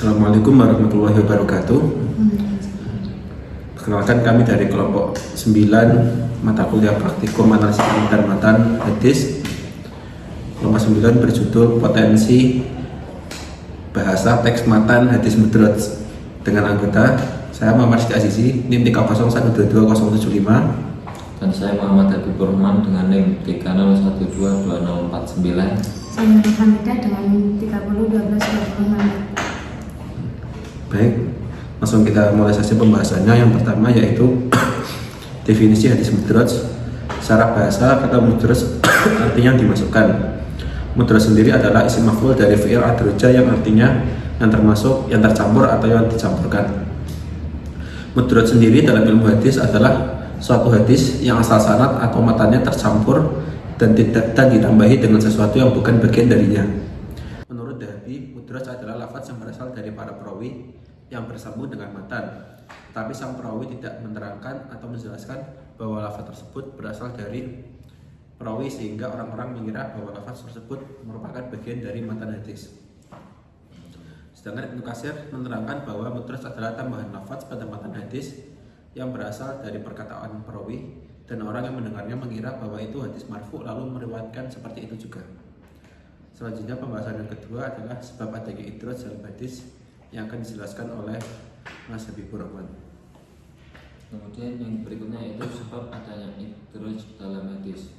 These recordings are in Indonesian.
Assalamualaikum warahmatullahi wabarakatuh. Perkenalkan, kami dari kelompok 9 mata kuliah praktikum analisis pendarmatan hadis. Kelompok 9 berjudul Potensi Bahasa Teks Matan Hadis Mudraj, dengan anggota saya Muhammad Siti Azizi, NIM 3012275, dan saya Muhammad Habibur Rahman dengan NIM 301222049. Saya Hamidah dengan 301226. Baik, langsung kita mulai sesi pembahasannya. Yang pertama yaitu definisi hadis mudraj. Secara bahasa, kata mudraj artinya dimasukkan. Mudraj sendiri adalah isim maf'ul dari fi'il adraja yang artinya yang termasuk, yang tercampur atau yang dicampurkan. Mudraj sendiri dalam ilmu hadis adalah suatu hadis yang asal sanad atau matanya tercampur dan ditambahi dengan sesuatu yang bukan bagian darinya. Menurut Dahabi, mudraj adalah lafaz yang berasal dari para perawi yang bersambung dengan matan, tapi sang perawi tidak menerangkan atau menjelaskan bahwa lafaz tersebut berasal dari perawi, sehingga orang-orang mengira bahwa lafaz tersebut merupakan bagian dari matan hadis. Sedangkan Ibnu Katsir menerangkan bahwa mudraj adalah tambahan lafaz pada matan hadis yang berasal dari perkataan perawi, dan orang yang mendengarnya mengira bahwa itu hadis marfu lalu meriwayatkan seperti itu juga. Selanjutnya, pembahasan yang kedua adalah sebab adanya idraj dalam hadis yang akan dijelaskan oleh Mas Habibur Rahman. Kemudian yang berikutnya yaitu sebab adanya idraj dalam hadis.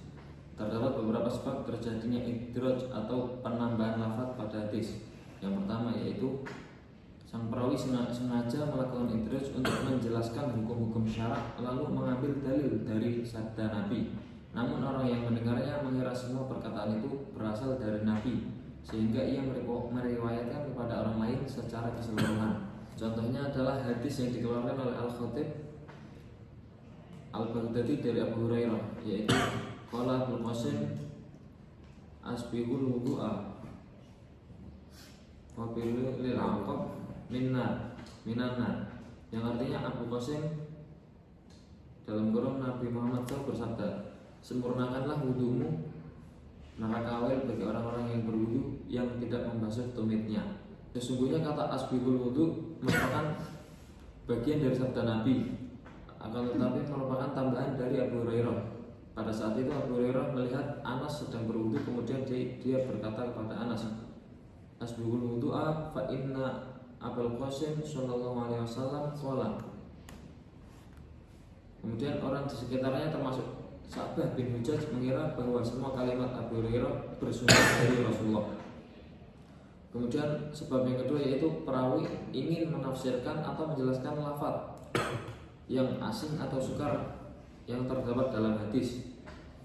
Terdapat beberapa sebab terjadinya idraj atau penambahan lafaz pada hadis. Yang pertama yaitu sang perawi sengaja melakukan idraj untuk menjelaskan hukum-hukum syarak, lalu mengambil dalil dari sabda Nabi. Namun orang yang mendengarnya mengira semua perkataan itu berasal dari Nabi, sehingga ia meriwayatkan kepada orang lain secara keseluruhan. Contohnya adalah hadis yang dikeluarkan oleh Al-Khatib Al-Baghdadi dari Abu Hurairah, yaitu qala Abul Qasim asbihul wudu'a wa bil aqab minanna, yang artinya Abu Qasim dalam kurung Nabi Muhammad SAW bersabda, sempurnakanlah wudumu, neraka awal bagi orang-orang yang berwudu yang tidak membasuh tumitnya. Sesungguhnya kata asbihul wudu merupakan bagian dari sabda Nabi, akan tetapi merupakan tambahan dari Abu Hurairah. Pada saat itu Abu Hurairah melihat Anas sedang berwudu, kemudian dia berkata kepada Anas, asbihul wudu'a fa inna Abul Qasim sallallahu alaihi wasallam qala. Kemudian orang di sekitarnya termasuk Sa'bah bin Hujaj mengira bahwa semua kalimat Abu Hurairah bersumber dari Rasulullah. Kemudian sebab yang kedua yaitu perawi ingin menafsirkan atau menjelaskan lafaz yang asing atau sukar yang terdapat dalam hadis,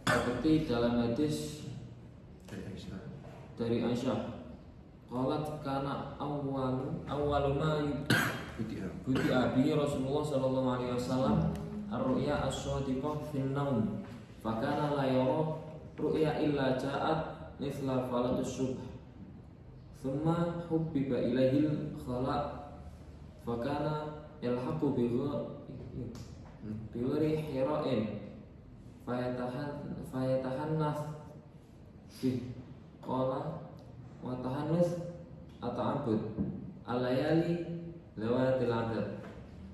seperti dalam hadis dari Aisyah, qalat kana awwalu ma budi'a bihi Rasulullah sallallahu alaihi wasallam ar-ru'ya as-shadiqah fin naum, fakana la yara ru'ya illa ja'at mithla falatus subh, thumma hubbiba ilaihil khala, fakana yalhaqu bighari hira'in fayatahannath bih, qala wa tahannuth ata'abud alayali lawatil adad.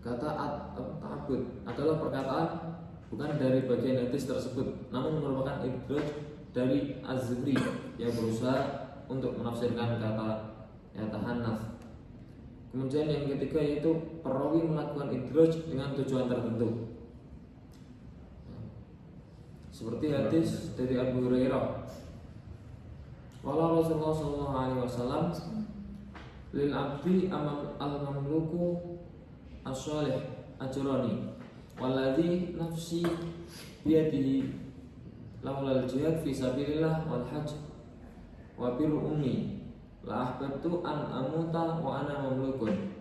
Kata ta'abud adalah perkataan bukan dari bagian hadis tersebut, namun merupakan idraj dari Az-Zuhri yang berusaha untuk menafsirkan kata yatahannath. Kemudian yang ketiga yaitu perawi melakukan idraj dengan tujuan tertentu, seperti hadis dari Abu Hurairah, qala Rasulullah sallallahu alaihi wasallam lil abdi al-mamluku as-salih ajrani walladzi nafsi biyadihi laulal jihad fi sabilillah wal hajj wa bir ummi la ahbabtu an amuta wa ana mamlukun.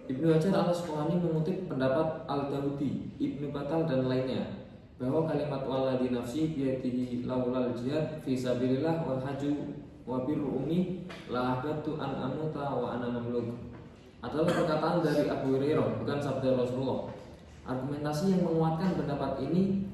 Ibnu Hajar al-Asqalani mengutip pendapat Al-Dawudi, Ibnu Batal dan lainnya bahwa kalimat walladzi nafsi biyadihi laulal jihad fi sabilillah wal hajj wa bir ummi la ahbabtu an amuta wa ana mamluk adalah perkataan dari Abu Hurairah, bukan sabda Rasulullah. Argumentasi yang menguatkan pendapat ini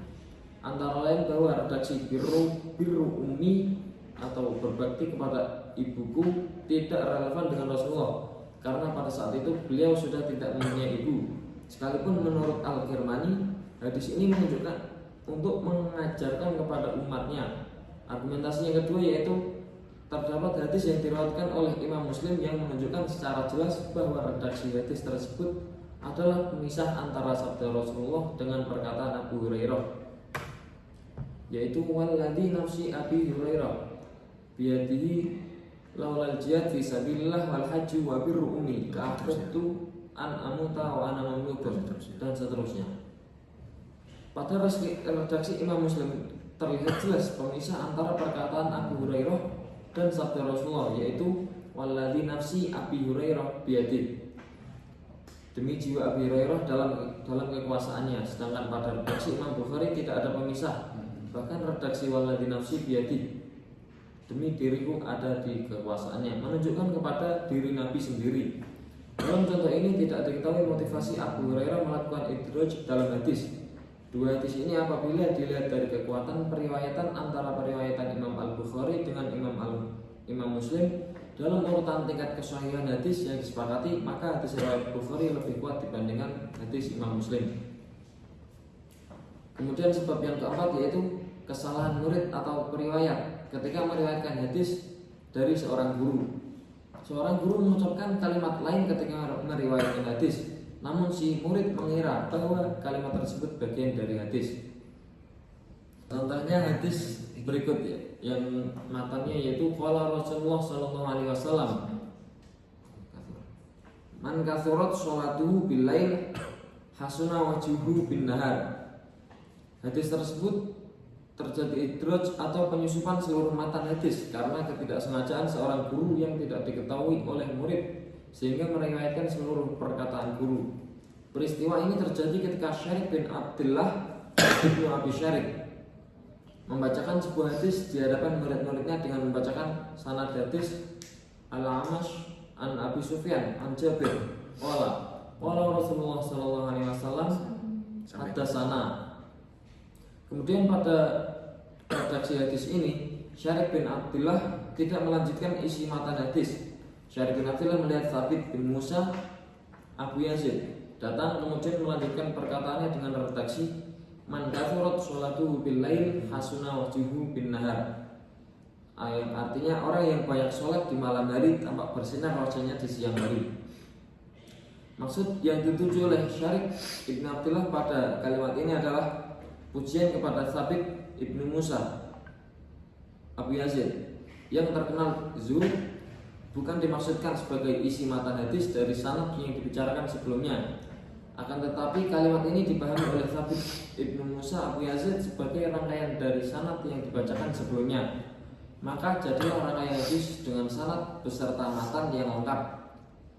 antara lain bahwa redaksi birru ummi atau berbakti kepada ibuku tidak relevan dengan Rasulullah, karena pada saat itu beliau sudah tidak mempunyai ibu. Sekalipun menurut Al-Kirmani, hadis ini menunjukkan untuk mengajarkan kepada umatnya. Argumentasi yang kedua yaitu terdapat hadis yang diriwayatkan oleh Imam Muslim yang menunjukkan secara jelas bahwa redaksi hadis tersebut adalah pemisah antara sabda Rasulullah dengan perkataan Abu Hurairah, yaitu walladzi nafsi Abi Hurairah biyadihi laulal jihad fi sabilillah wal haji wa birru ummi ka'aftu an amuta wa ana mamlukun, dan seterusnya. Pada redaksi Imam Muslim terlihat jelas pemisah antara perkataan Abu Hurairah dan sabda Rasulullah, yaitu walladzi nafsi Abi Hurairah biyadihi, demi jiwa Abi Hurairah dalam kekuasaannya. Sedangkan pada redaksi Imam Bukhari tidak ada pemisah. Bahkan redaksi walladzi nafsi biyadihi, demi diriku ada di kekuasaannya, menunjukkan kepada diri Nabi sendiri. Dalam contoh ini tidak diketahui motivasi Abu Hurairah melakukan idraj dalam hadis. Dua hadis ini apabila dilihat dari kekuatan periwayatan antara periwayatan Imam Al-Bukhari dengan Imam Muslim dalam urutan tingkat kesahihan hadis yang disepakati, maka hadis riwayat Bukhari lebih kuat dibandingkan hadis Imam Muslim. Kemudian sebab yang keempat yaitu kesalahan murid atau periwayat ketika meriwayatkan hadis dari seorang guru. Seorang guru mengucapkan kalimat lain ketika meriwayatkan hadis, namun si murid mengira bahwa kalimat tersebut bagian dari hadis. Contohnya hadis berikut ya, yang matanya yaitu qala Rasulullah sallallahu alaihi wasallam, man kathurat sholatuhu bil lail hasuna wajhuhu bin nahar. Hadis tersebut terjadi idraj atau penyusupan seluruh matan hadis karena ketidaksengajaan seorang guru yang tidak diketahui oleh murid sehingga meriwayatkan seluruh perkataan guru. Peristiwa ini terjadi ketika Syarif bin Abdullah bin Abi Syarif membacakan sebuah hadis di hadapan murid-muridnya dengan membacakan sanad hadis Al-Amash an Abi Sufyan an Jabir qala Rasulullah sallallahu alaihi wasallam hadatsana. Kemudian pada redaksi hadis ini Syarif bin Abdullah tidak melanjutkan isi matan hadis. Syarif bin Abdullah melihat Thabit bin Musa Abu Yazid datang kemudian melanjutkan perkataannya dengan redaksi man kathurat sholatuhu bil lail hasuna wajhuhu bin nahar. Artinya orang yang banyak sholat di malam hari tampak bersinar wajahnya di siang hari. Maksud yang dituju oleh Syarif bin Abdullah pada kalimat ini adalah pujian kepada Thabit ibnu Musa Abu Yazid yang terkenal zuhud, bukan dimaksudkan sebagai isi matan hadis dari sanad yang dibicarakan sebelumnya. Akan tetapi kalimat ini dipahami oleh Thabit ibnu Musa Abu Yazid sebagai rangkaian dari sanad yang dibacakan sebelumnya. Maka jadilah rangkaian hadis dengan sanad beserta matan yang lengkap.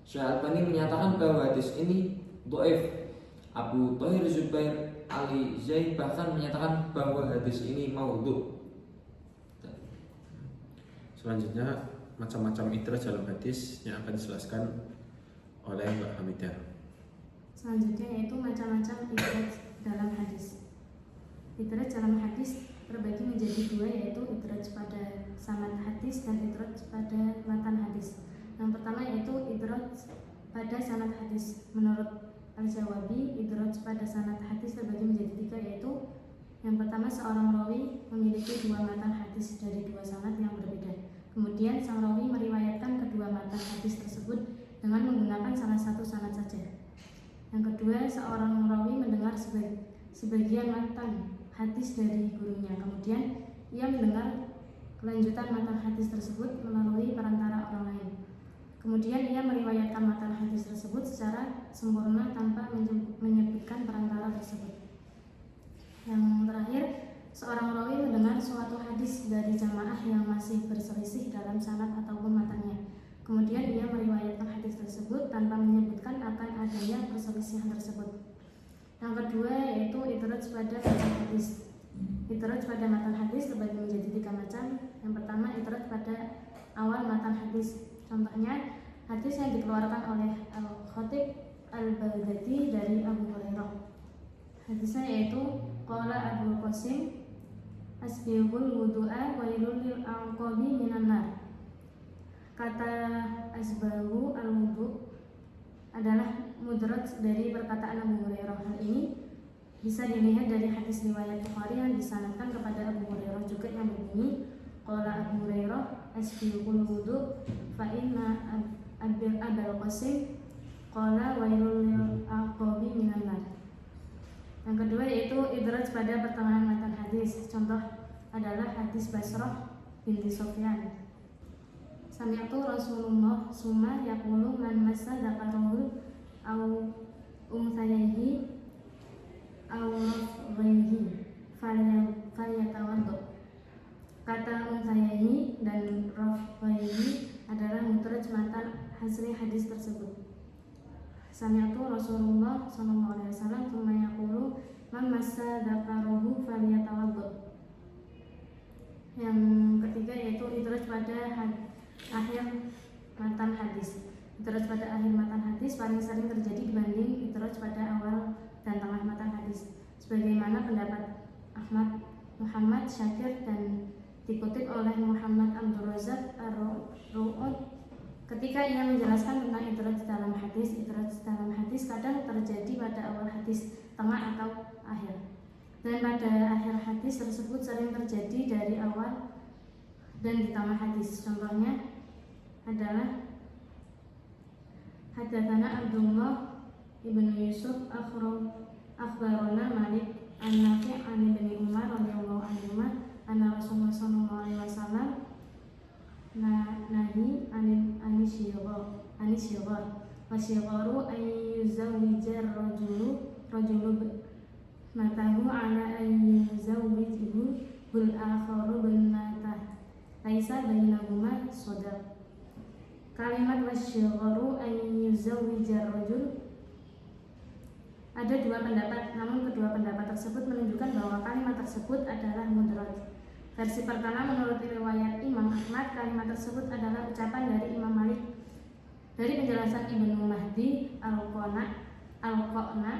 Syekh Albani menyatakan bahwa hadis ini dhaif. Abu Thahir Zubair Ali Zaid bahkan menyatakan bahwa hadis ini maudhu. Selanjutnya macam-macam idraj dalam hadis yang akan dijelaskan oleh Mbak Hamidah. Selanjutnya yaitu macam-macam idraj dalam hadis. Idraj dalam hadis terbagi menjadi dua, yaitu idraj pada sanad hadis dan idraj pada matan hadis. Yang pertama yaitu idraj pada sanad hadis. Menurut Al-Jawabi, idraj pada sanad hadis terbagi menjadi tiga, yaitu yang pertama seorang rawi memiliki dua matan hadis dari dua sanad yang berbeda. Kemudian sang rawi meriwayatkan kedua matan hadis tersebut dengan menggunakan salah satu sanad saja. Yang kedua, seorang rawi mendengar sebagian matan hadis dari gurunya. Kemudian ia mendengar kelanjutan matan hadis tersebut melalui perantara orang lain. Kemudian ia meriwayatkan matan hadis tersebut secara sempurna tanpa menyebutkan perantara tersebut. Yang terakhir, seorang rawi mendengar suatu hadis dari jamaah yang masih berselisih dalam sanad ataupun matanya. Kemudian ia meriwayatkan hadis tersebut tanpa menyebutkan akan adanya perselisihan tersebut. Yang kedua yaitu idraj pada matan hadis. Idraj pada matan hadis terbagi menjadi tiga macam. Yang pertama, idraj pada awal matan hadis. Contohnya hadis yang dikeluarkan oleh Al-Khatib Al-Baghdadi dari Abu Hurairah. Hadisnya yaitu qala Abu Qasim asbighul wudu'a wailul lil aqabi minan nar. Kata asbaghu al-wudu adalah mudraj dari perkataan Abu Hurairah. Hal ini bisa dilihat dari hadis riwayat Bukhari yang disanadkan kepada Abu Hurairah juga yang berbunyi, qala Abu Hurairah asbighul wudu fa inna Abul Qasim qala wailul lil aqabi minan nar. Yang kedua yaitu idraj pada pertengahan matan hadis. Contoh adalah hadis Basrah binti Sufyan. Sami'tu Rasulullah summa yaqulu man massa dzakarahu aw unsayhi aw rafghaihi falyatawaddo. Kata unsayhi dan rafghaihi adalah mudraj matan asli hadis tersebut. Sami'tu Rasulullah sallallahu alaihi wasallam tsumma yaqulu man massa dzakarahu falyatawaddo. Yang ketiga yaitu idraj pada akhir matan hadis. Idraj pada akhir matan hadis paling sering terjadi dibanding idraj pada awal dan tengah matan hadis, sebagaimana pendapat Ahmad Muhammad Syakir dan dikutip oleh Muhammad Abdul Razak Ar-Ru'ud. Ketika ia menjelaskan tentang idraj dalam hadis kadang terjadi pada awal hadis, tengah atau akhir. Dan pada akhir hadis tersebut sering terjadi dari awal dan di tengah hadis. Contohnya adalah hadatsana Abdullah ibnu Yusuf akhbarana Malik an-Nafi' an Ibnu Umar radhiyallahu anhu anna Rasulullah sallallahu alaihi wasallam nahi anisyighar wasyigaru ay yuzawwijar rajulu matahu ala ay yuzawwijuhu bil akharu bin matah laisa bainahuma sadaq. Kalimat wasyigaru ay yuzawwijar rajul ada dua pendapat, namun kedua pendapat tersebut menunjukkan bahwa kalimat tersebut adalah mudraj. Versi pertama menurut riwayat Imam Ahmad, kalimat tersebut adalah ucapan dari Imam Malik dari penjelasan Ibnu Mahdi Al-Qana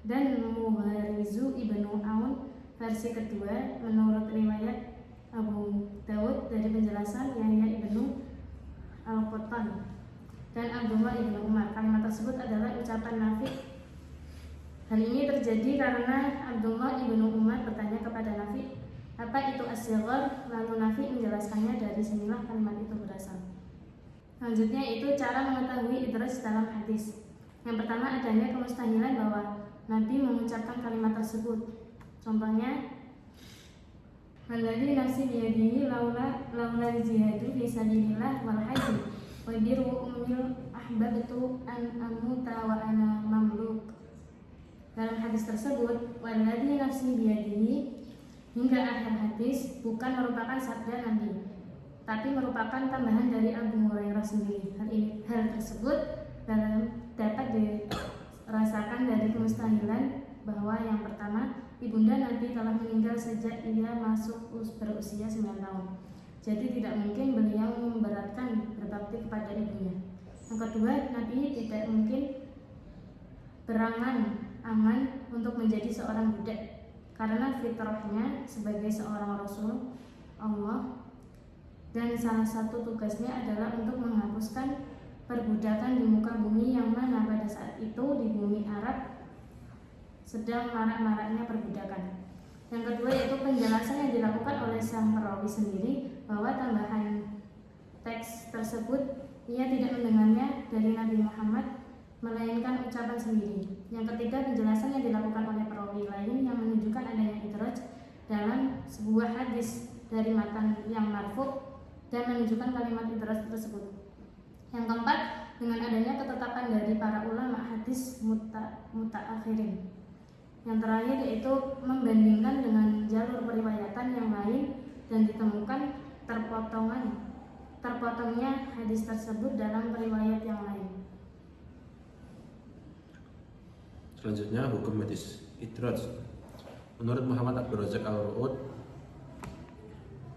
dan Muharizu Ibnu Aun. Versi kedua menurut riwayat Abu Dawud dari penjelasan Yahya Ibnu Al-Qattan dan Abdullah Ibnu Umar. Kalimat tersebut adalah ucapan Nafi'. Hal ini terjadi karena Abdullah Ibnu Umar bertanya kepada Nafi', apa itu as-sighar? Lalu Nafi' menjelaskannya dari sinilah kalimat itu berasal. Selanjutnya itu cara mengetahui idraj dalam hadis. Yang pertama adanya kemustahilan bahwa Nabi mengucapkan kalimat tersebut. Contohnya, walladzi nafsi biyadihi laula jihadu fi sabilillah wal haji wa biru ummil ahbabtu an amuta wa ana mamluk. Dalam hadis tersebut, walladzi nafsi biyadihi hingga akhir hadis bukan merupakan sabda Nabi, tapi merupakan tambahan dari Abu Hurairah sendiri. Hal tersebut dapat dirasakan dari kemustahilan bahwa yang pertama, ibunda Nabi telah meninggal sejak ia masuk berusia 9 tahun. Jadi tidak mungkin beliau memberatkan berbakti kepada ibunya. Yang kedua, Nabi tidak mungkin berangan-angan untuk menjadi seorang budak, karena fitrahnya sebagai seorang Rasul Allah dan salah satu tugasnya adalah untuk menghapuskan perbudakan di muka bumi, yang mana pada saat itu di bumi Arab sedang marak-maraknya perbudakan. Yang kedua yaitu penjelasan yang dilakukan oleh sang perawi sendiri bahwa tambahan teks tersebut ia tidak mendengarnya dari Nabi Muhammad melainkan ucapan sendiri. Yang ketiga, penjelasan yang dilakukan oleh perawi lain yang menunjukkan adanya idraj dalam sebuah hadis dari matan yang marfu dan menunjukkan kalimat idraj tersebut. Yang keempat, dengan adanya ketetapan dari para ulama hadis mutaakhirin. Yang terakhir yaitu membandingkan dengan jalur periwayatan yang lain dan ditemukan terpotongnya hadis tersebut dalam periwayat yang lain. Selanjutnya hukum hadis idraj. Menurut Muhammad Abdul Razak Al-Ru'ud,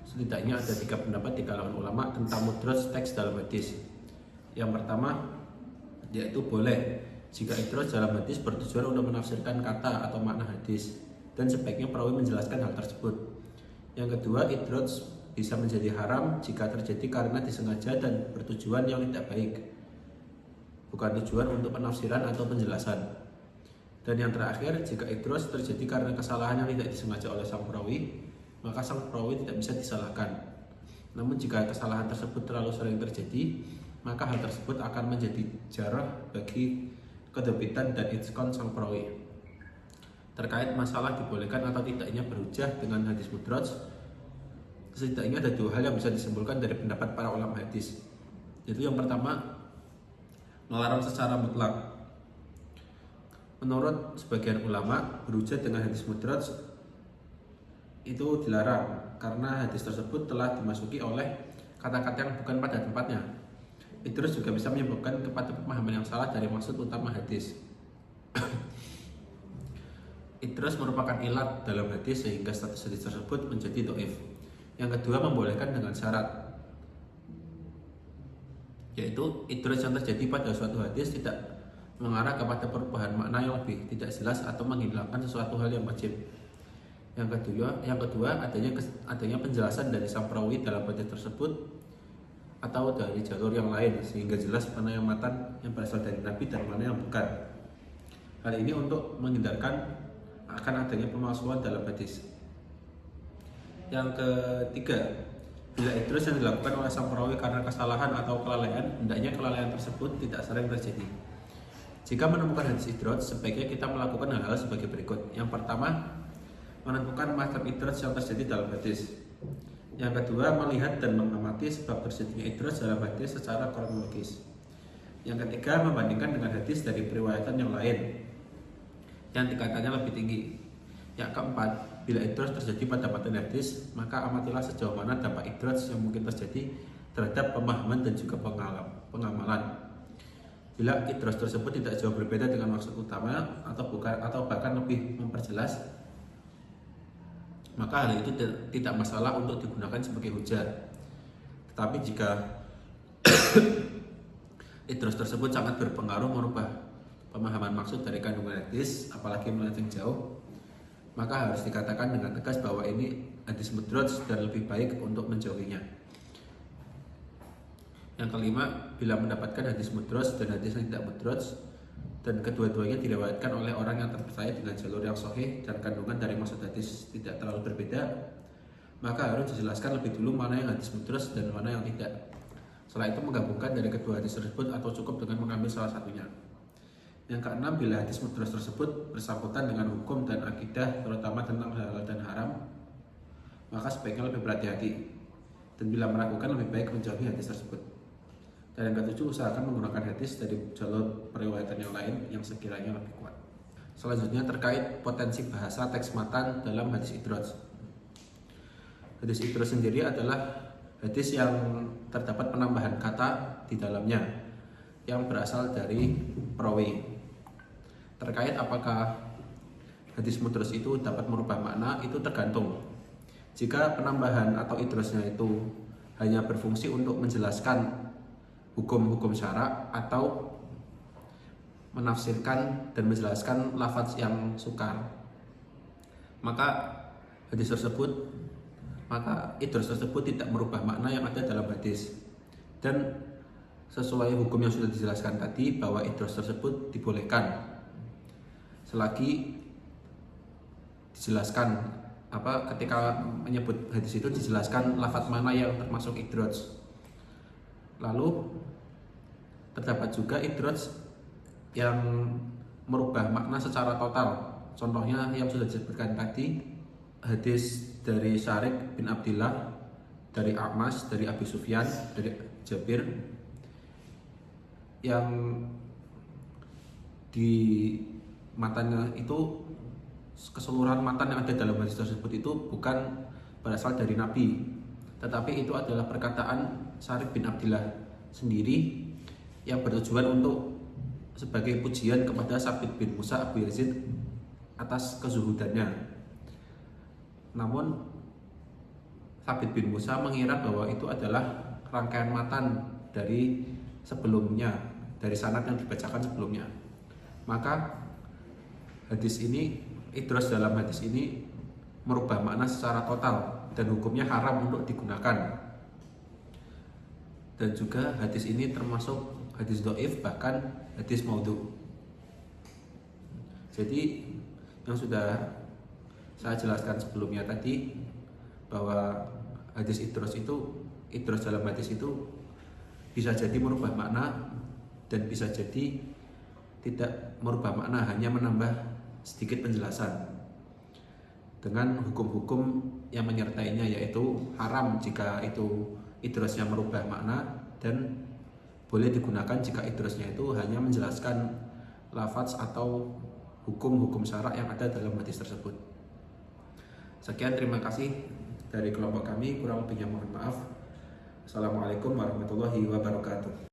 setidaknya ada 3 pendapat di kalangan ulama tentang mudraj teks dalam hadis. Yang pertama yaitu boleh jika idraj dalam hadis bertujuan untuk menafsirkan kata atau makna hadis, dan sebaiknya perawi menjelaskan hal tersebut. Yang kedua, idraj bisa menjadi haram jika terjadi karena disengaja dan bertujuan yang tidak baik, bukan tujuan untuk penafsiran atau penjelasan. Dan yang terakhir, jika idraj terjadi karena kesalahan yang tidak disengaja oleh sang perawi, maka sang perawi tidak bisa disalahkan. Namun jika kesalahan tersebut terlalu sering terjadi, maka hal tersebut akan menjadi jarah bagi kedepitan dan itqan sang perawi. Terkait masalah dibolehkan atau tidaknya berhujjah dengan hadis mudraj, setidaknya ada dua hal yang bisa disimpulkan dari pendapat para ulama hadis. Yaitu yang pertama, melarang secara mutlak. Menurut sebagian ulama, berhujjah dengan hadis mudraj itu dilarang karena hadis tersebut telah dimasuki oleh kata-kata yang bukan pada tempatnya. Idraj juga bisa menyebabkan kepada pemahaman yang salah dari maksud utama hadis. Idraj merupakan ilat dalam hadis sehingga status hadis tersebut menjadi dhaif. Yang kedua, membolehkan dengan syarat, yaitu idraj yang terjadi pada suatu hadis tidak mengarah kepada perubahan makna yang lebih tidak jelas atau menghilangkan sesuatu hal yang wajib. Yang kedua adanya penjelasan dari sang perawi dalam hadis tersebut atau dari jalur yang lain sehingga jelas mana yang matan yang berasal dari Nabi dan mana yang bukan. Hal ini untuk menghindarkan akan adanya pemalsuan dalam hadis. Yang ketiga, bila idraj yang dilakukan oleh sang perawi karena kesalahan atau kelalaian, hendaknya kelalaian tersebut tidak sering terjadi. Jika menemukan hadis idraj, sebaiknya kita melakukan hal-hal sebagai berikut. Yang pertama, menentukan macam idraj yang terjadi dalam hadis. Yang kedua, melihat dan mengamati sebab terjadinya idraj dalam hadis secara kronologis. Yang ketiga, membandingkan dengan hadis dari periwayatan yang lain yang tingkatannya lebih tinggi. Yang keempat, bila idraj terjadi pada matan hadis, maka amatilah sejauh mana dampak idraj yang mungkin terjadi terhadap pemahaman dan juga pengamalan. Bila idraj tersebut tidak jauh berbeda dengan maksud utama atau bahkan lebih memperjelas, maka hal itu tidak masalah untuk digunakan sebagai hujjah. Tetapi jika idraj tersebut sangat berpengaruh merubah pemahaman maksud dari kandungan hadis, apalagi melenceng jauh, maka harus dikatakan dengan tegas bahwa ini hadis mudraj dan lebih baik untuk menjauhinya. Yang kelima, bila mendapatkan hadis mudraj dan hadis yang tidak mudraj dan kedua-duanya diriwayatkan oleh orang yang terpercaya dengan jalur yang sahih dan kandungan dari maksud hadis tidak terlalu berbeda, maka harus dijelaskan lebih dulu mana yang hadis mudraj dan mana yang tidak. Setelah itu menggabungkan dari kedua hadis tersebut atau cukup dengan mengambil salah satunya. Yang keenam, bila hadis mudraj tersebut bersangkutan dengan hukum dan akidah, terutama tentang halal dan haram, maka sebaiknya lebih berhati-hati. Dan bila meragukan, lebih baik menjauhi hadis tersebut. Dan yang ketujuh, usahakan menggunakan hadis dari jalur periwayatan yang lain yang sekiranya lebih kuat. Selanjutnya terkait potensi bahasa teks matan dalam hadis idraj. Hadis idraj sendiri adalah hadis yang terdapat penambahan kata di dalamnya yang berasal dari perawi. Terkait apakah hadis mudraj itu dapat merubah makna, itu tergantung. Jika penambahan atau idrajnya itu hanya berfungsi untuk menjelaskan hukum-hukum syara atau menafsirkan dan menjelaskan lafaz yang sukar, maka idraj tersebut tidak merubah makna yang ada dalam hadis. Dan sesuai hukum yang sudah dijelaskan tadi, bahwa idraj tersebut dibolehkan selagi dijelaskan ketika menyebut hadis itu dijelaskan lafaz mana yang termasuk idraj. Lalu terdapat juga idraj yang merubah makna secara total. Contohnya yang sudah disebutkan tadi, hadis dari Syarik bin Abdillah, dari A'mash, dari Abi Sufyan, dari Jabir, yang di matanya itu keseluruhan matan yang ada dalam hadis tersebut itu bukan berasal dari Nabi, tetapi itu adalah perkataan Syarik bin Abdillah sendiri yang bertujuan untuk sebagai pujian kepada Sabit bin Musa Abu Yazid atas kezuhudannya. Namun Sabit bin Musa mengira bahwa itu adalah rangkaian matan dari sebelumnya, dari sanad yang dibacakan sebelumnya. Maka idraj dalam hadis ini merubah makna secara total, dan hukumnya haram untuk digunakan. Dan juga hadis ini termasuk hadis dhaif, bahkan hadis maudhu. Jadi yang sudah saya jelaskan sebelumnya tadi, bahwa hadis idros dalam hadis itu bisa jadi merubah makna dan bisa jadi tidak merubah makna, hanya menambah sedikit penjelasan dengan hukum-hukum yang menyertainya, yaitu haram jika itu idrosnya merubah makna, dan boleh digunakan jika idrosnya itu hanya menjelaskan lafaz atau hukum-hukum syarak yang ada dalam hadis tersebut. Sekian, terima kasih dari kelompok kami, kurang lebihnya mohon maaf. Assalamualaikum warahmatullahi wabarakatuh.